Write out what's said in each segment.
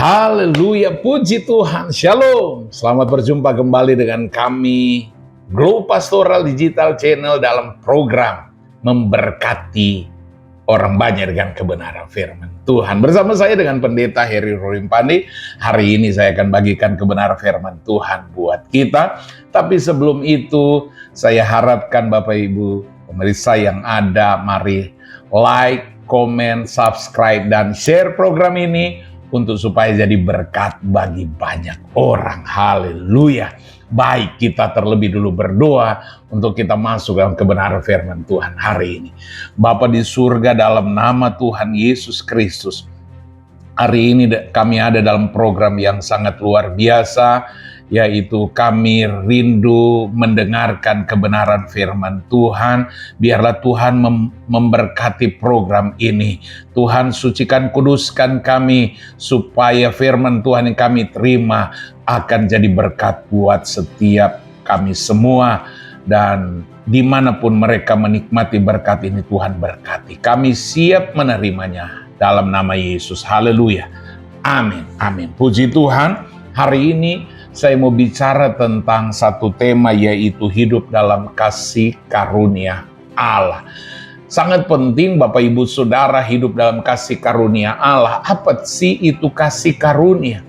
Haleluya, puji Tuhan, shalom. Selamat berjumpa kembali dengan kami, Glow Pastoral Digital Channel dalam program Memberkati Orang Banyak dengan Kebenaran Firman Tuhan. Bersama saya dengan Pendeta Heri Rurimpandi, hari ini saya akan bagikan kebenaran firman Tuhan buat kita. Tapi sebelum itu, saya harapkan Bapak Ibu pemirsa yang ada, mari like, komen, subscribe, dan share program ini untuk supaya jadi berkat bagi banyak orang. Haleluya. Baik, kita terlebih dulu berdoa untuk kita masuk dalam kebenaran firman Tuhan hari ini. Bapa di surga, dalam nama Tuhan Yesus Kristus, hari ini kami ada dalam program yang sangat luar biasa, yaitu kami rindu mendengarkan kebenaran firman Tuhan. Biarlah Tuhan memberkati program ini. Tuhan sucikan, kuduskan kami, supaya firman Tuhan yang kami terima akan jadi berkat buat setiap kami semua. Dan dimanapun mereka menikmati berkat ini, Tuhan berkati. Kami siap menerimanya dalam nama Yesus. Haleluya. Amin. Amin. Puji Tuhan. Hari ini saya mau bicara tentang satu tema, yaitu hidup dalam kasih karunia Allah. Sangat penting Bapak Ibu Saudara hidup dalam kasih karunia Allah. Apa sih itu kasih karunia?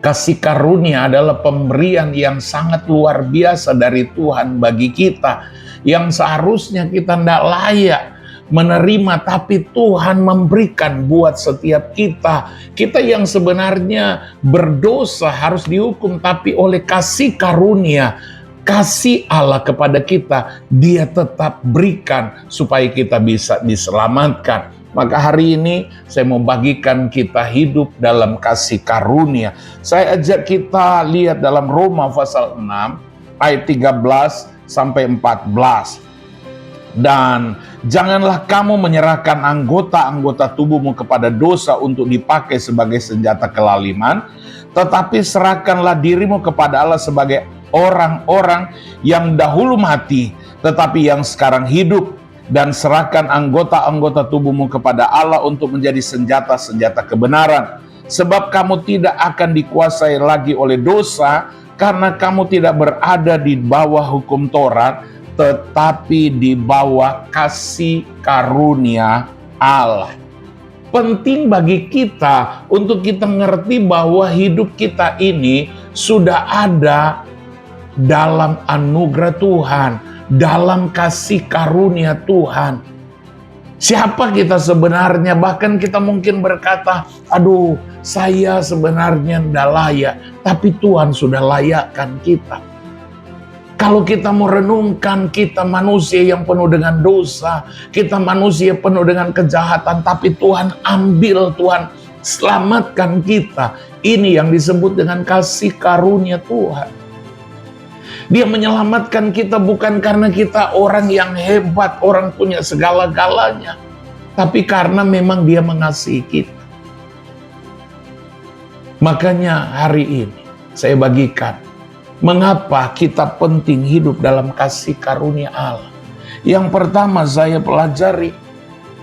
Kasih karunia adalah pemberian yang sangat luar biasa dari Tuhan bagi kita, yang seharusnya kita tidak layak menerima, tapi Tuhan memberikan buat setiap kita. Kita yang sebenarnya berdosa harus dihukum, tapi oleh kasih karunia, kasih Allah kepada kita, Dia tetap berikan supaya kita bisa diselamatkan. Maka hari ini saya mau bagikan kita hidup dalam kasih karunia. Saya ajak kita lihat dalam Roma pasal 6 ayat 13 sampai 14. Dan janganlah kamu menyerahkan anggota-anggota tubuhmu kepada dosa untuk dipakai sebagai senjata kelaliman, tetapi serahkanlah dirimu kepada Allah sebagai orang-orang yang dahulu mati, tetapi yang sekarang hidup, dan serahkan anggota-anggota tubuhmu kepada Allah untuk menjadi senjata-senjata kebenaran. Sebab kamu tidak akan dikuasai lagi oleh dosa, karena kamu tidak berada di bawah hukum Taurat, tetapi di bawah kasih karunia Allah. Penting bagi kita untuk kita mengerti bahwa hidup kita ini sudah ada dalam anugerah Tuhan, dalam kasih karunia Tuhan. Siapa kita sebenarnya? Bahkan kita mungkin berkata, aduh, saya sebenarnya tidak layak, tapi Tuhan sudah layakkan kita. Kalau kita mau renungkan, kita manusia yang penuh dengan dosa, kita manusia penuh dengan kejahatan, tapi Tuhan ambil, Tuhan selamatkan kita. Ini yang disebut dengan kasih karunia Tuhan. Dia menyelamatkan kita bukan karena kita orang yang hebat, orang punya segala-galanya, tapi karena memang Dia mengasihi kita. Makanya hari ini saya bagikan mengapa kita penting hidup dalam kasih karunia Allah. Yang pertama saya pelajari,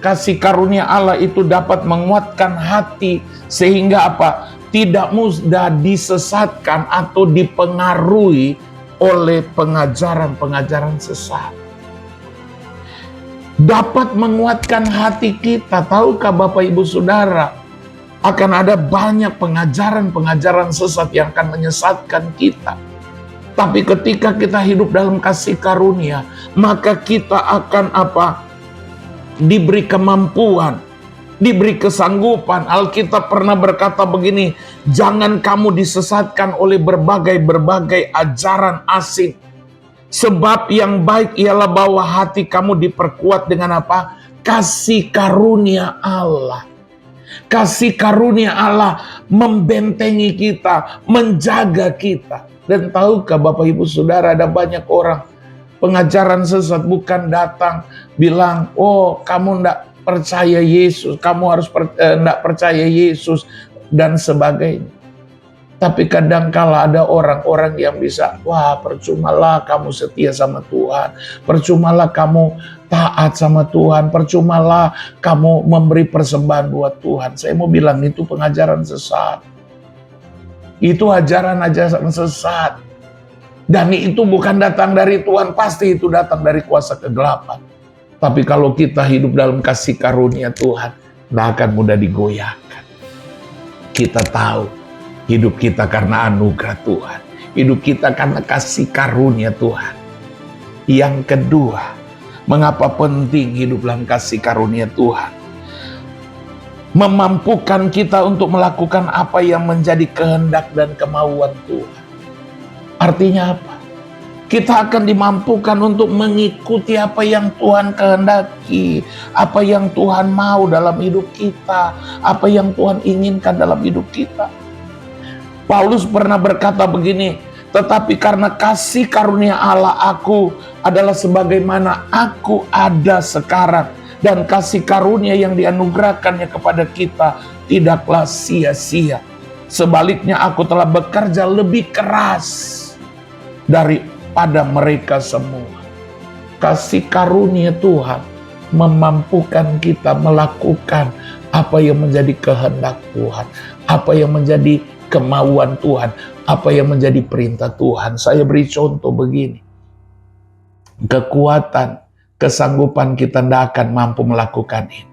kasih karunia Allah itu dapat menguatkan hati sehingga apa? Tidak mudah disesatkan atau dipengaruhi oleh pengajaran-pengajaran sesat. Dapat menguatkan hati kita. Tahukah Bapak Ibu Saudara, akan ada banyak pengajaran-pengajaran sesat yang akan menyesatkan kita. Tapi ketika kita hidup dalam kasih karunia, maka kita akan apa? Diberi kemampuan, diberi kesanggupan. Alkitab pernah berkata begini, jangan kamu disesatkan oleh berbagai ajaran asing. Sebab yang baik ialah bahwa hati kamu diperkuat dengan apa? Kasih karunia Allah. Kasih karunia Allah membentengi kita, menjaga kita. Dan tahukah Bapak Ibu Saudara, ada banyak orang pengajaran sesat bukan datang bilang, oh kamu enggak percaya Yesus, kamu harus enggak percaya Yesus dan sebagainya. Tapi kadangkala ada orang-orang yang bisa, wah percumalah kamu setia sama Tuhan, percumalah kamu taat sama Tuhan, percumalah kamu memberi persembahan buat Tuhan. Saya mau bilang itu pengajaran sesat. Itu ajaran-ajaran sesat. Dan itu bukan datang dari Tuhan, pasti itu datang dari kuasa kegelapan. Tapi kalau kita hidup dalam kasih karunia Tuhan, tidak akan mudah digoyahkan. Kita tahu hidup kita karena anugerah Tuhan. Hidup kita karena kasih karunia Tuhan. Yang kedua, mengapa penting hidup dalam kasih karunia Tuhan? Memampukan kita untuk melakukan apa yang menjadi kehendak dan kemauan Tuhan. Artinya apa? Kita akan dimampukan untuk mengikuti apa yang Tuhan kehendaki, apa yang Tuhan mau dalam hidup kita, apa yang Tuhan inginkan dalam hidup kita. Paulus pernah berkata begini, tetapi karena kasih karunia Allah aku adalah sebagaimana aku ada sekarang. Dan kasih karunia yang dianugerahkannya kepada kita tidaklah sia-sia. Sebaliknya aku telah bekerja lebih keras daripada mereka semua. Kasih karunia Tuhan memampukan kita melakukan apa yang menjadi kehendak Tuhan, apa yang menjadi kemauan Tuhan, apa yang menjadi perintah Tuhan. Saya beri contoh begini. Kekuatan, kesanggupan kita tidak akan mampu melakukan ini.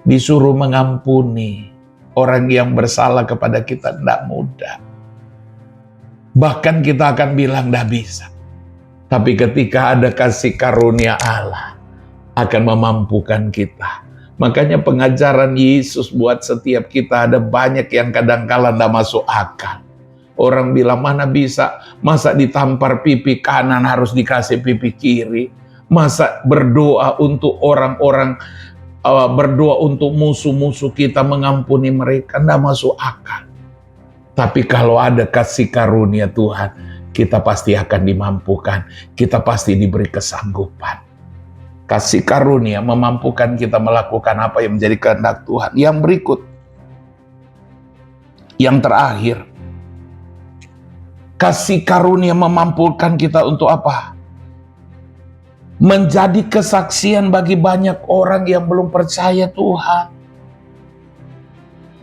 Disuruh mengampuni orang yang bersalah kepada kita tidak mudah. Bahkan kita akan bilang tidak bisa. Tapi ketika ada kasih karunia Allah, akan memampukan kita. Makanya pengajaran Yesus buat setiap kita ada banyak yang kadang-kala tidak masuk akal. Orang bilang mana bisa, masa ditampar pipi kanan harus dikasih pipi kiri. Masa berdoa untuk orang-orang, berdoa untuk musuh-musuh kita mengampuni mereka, tidak masuk akal. Tapi kalau ada kasih karunia Tuhan, kita pasti akan dimampukan, kita pasti diberi kesanggupan. Kasih karunia memampukan kita melakukan apa yang menjadi kehendak Tuhan. Yang berikut, yang terakhir, kasih karunia memampukan kita untuk apa? Menjadi kesaksian bagi banyak orang yang belum percaya Tuhan.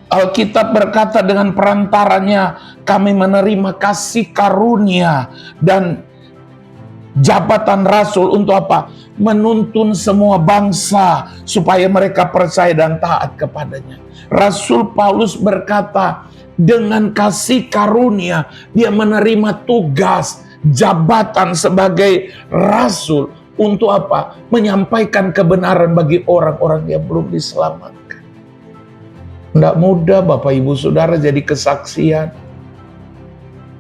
Alkitab berkata dengan perantaranya kami menerima kasih karunia dan jabatan rasul untuk apa? Menuntun semua bangsa supaya mereka percaya dan taat kepadanya. Rasul Paulus berkata, dengan kasih karunia dia menerima tugas, jabatan sebagai rasul untuk apa? Menyampaikan kebenaran bagi orang-orang yang belum diselamatkan. Tidak mudah Bapak Ibu Saudara jadi kesaksian.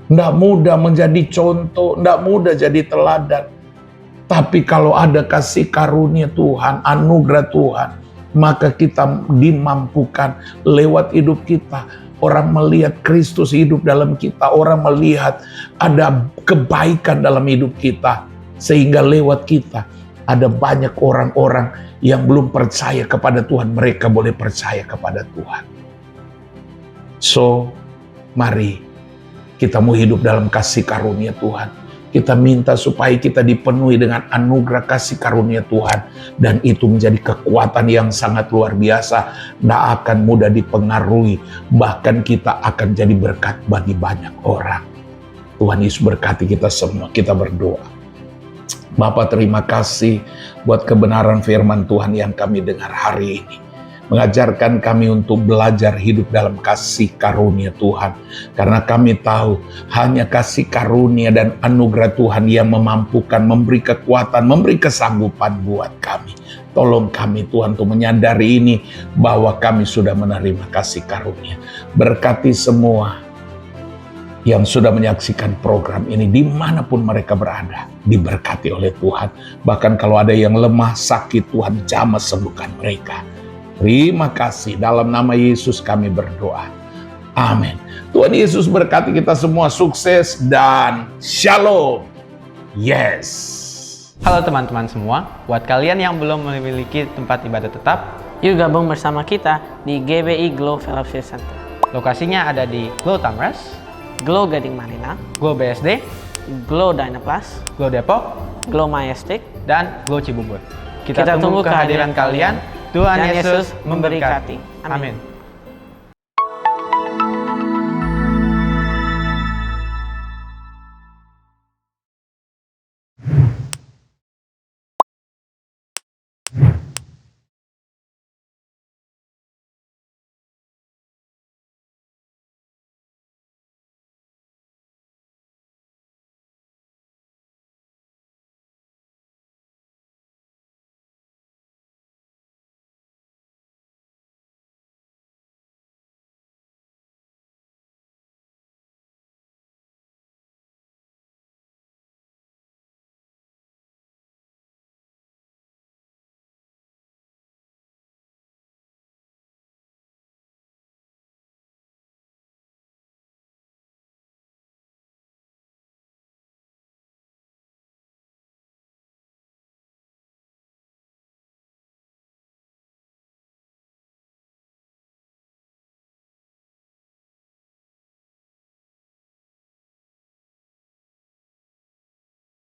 Tidak mudah menjadi contoh, tidak mudah jadi teladan. Tapi kalau ada kasih karunia Tuhan, anugerah Tuhan, maka kita dimampukan lewat hidup kita. Orang melihat Kristus hidup dalam kita, orang melihat ada kebaikan dalam hidup kita. Sehingga lewat kita ada banyak orang-orang yang belum percaya kepada Tuhan, mereka boleh percaya kepada Tuhan. So, mari kita mau hidup dalam kasih karunia Tuhan. Kita minta supaya kita dipenuhi dengan anugerah kasih karunia Tuhan. Dan itu menjadi kekuatan yang sangat luar biasa. Tidak akan mudah dipengaruhi. Bahkan kita akan jadi berkat bagi banyak orang. Tuhan Yesus berkati kita semua. Kita berdoa. Bapa, terima kasih buat kebenaran firman Tuhan yang kami dengar hari ini. Mengajarkan kami untuk belajar hidup dalam kasih karunia Tuhan. Karena kami tahu hanya kasih karunia dan anugerah Tuhan yang memampukan, memberi kekuatan, memberi kesanggupan buat kami. Tolong kami Tuhan untuk menyadari ini bahwa kami sudah menerima kasih karunia. Berkati semua yang sudah menyaksikan program ini dimanapun mereka berada, diberkati oleh Tuhan. Bahkan kalau ada yang lemah, sakit, Tuhan jamah sembuhkan mereka. Terima kasih, dalam nama Yesus kami berdoa. Amin. Tuhan Yesus berkati kita semua, sukses dan shalom. Yes. Halo teman-teman semua, buat kalian yang belum memiliki tempat ibadah tetap, yuk gabung bersama kita di GBI Glow Fellowship Center. lokasinya ada di Glow Tamres, Glow Gading Marina, Glow BSD, Glow Dynaplas, Glow Depok, Glow Majestic. dan Glow Cibubur. Kita tunggu kehadiran kalian. Tuhan Yesus memberkati. Amin. Amin.